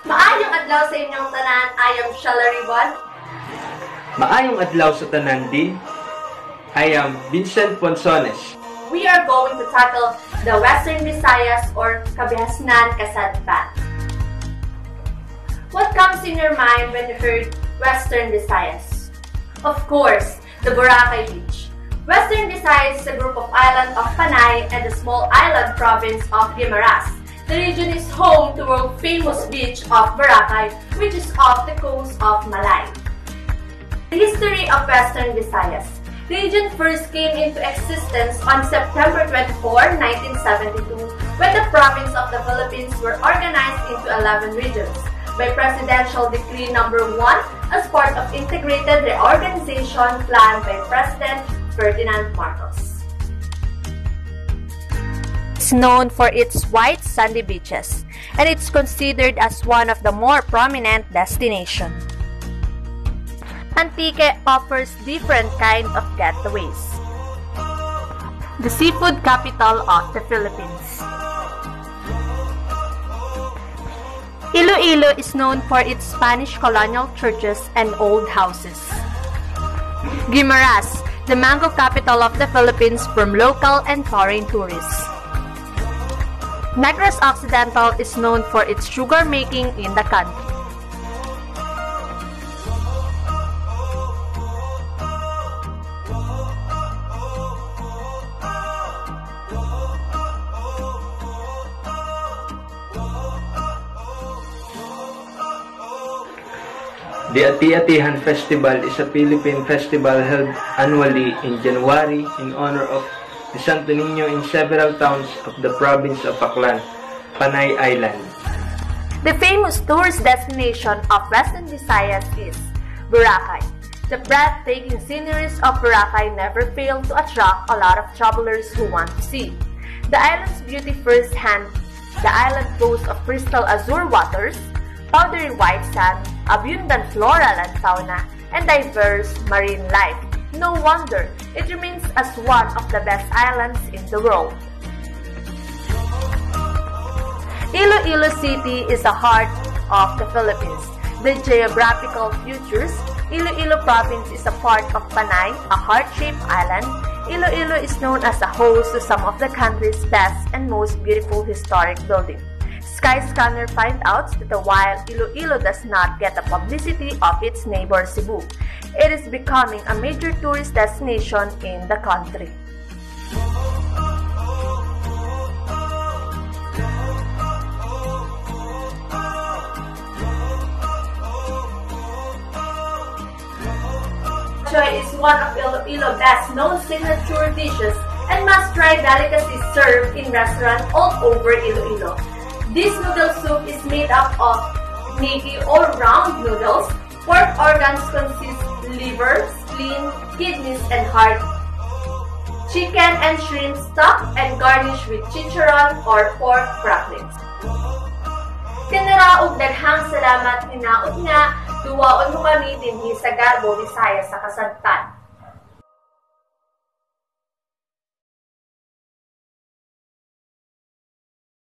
Maayong adlaw sa inyong tanan, I am Shala Ribon. Maayong adlaw sa tanan din, I am Vincent Ponsones. We are going to tackle the Western Visayas or Kabihasnan Kasadpan. What comes in your mind when you heard Western Visayas? Of course, the Boracay Beach. Western Visayas is a group of islands of Panay and the small island province of Guimaras. The region is home to world-famous beach of Boracay, which is off the coast of Malay. The history of Western Visayas. The region first came into existence on September 24, 1972, when the province of the Philippines were organized into 11 regions by Presidential Decree No. 1 as part of integrated reorganization planned by President Ferdinand Marcos. It's known for its white sandy beaches, and it's considered as one of the more prominent destinations. Antique offers different kinds of getaways. The seafood capital of the Philippines. Iloilo is known for its Spanish colonial churches and old houses. Guimaras, the mango capital of the Philippines from local and foreign tourists. Negros Occidental is known for its sugar making in the country. The Ati-Atihan Festival is a Philippine festival held annually in January in honor of the Santo Niño in several towns of the province of Aklan, Panay Island. The famous tourist destination of Western Visayas is Boracay. The breathtaking sceneries of Boracay never fail to attract a lot of travelers who want to see the island's beauty firsthand. The island boasts of crystal azure waters, powdery white sand, abundant floral and fauna, and diverse marine life. No wonder it remains as one of the best islands in the world. Iloilo City is the heart of the Philippines. The geographical features, Iloilo Province is a part of Panay, a heart-shaped island. Iloilo is known as the host to some of the country's best and most beautiful historic buildings. Skyscanner finds out that while Iloilo does not get the publicity of its neighbor Cebu, it is becoming a major tourist destination in the country. Choy is one of Iloilo's best-known signature dishes and must-try delicacies served in restaurants all over Iloilo. This noodle soup is made up of negi or round noodles. Pork organs consist liver, spleen, kidneys, and heart. Chicken and shrimp stock and garnished with chicharon or pork cracklings. Tinaraog daghang salamat hinaot nga, duwaon mo kami dinhi sa Garbo, Visayas sa Kasadpan.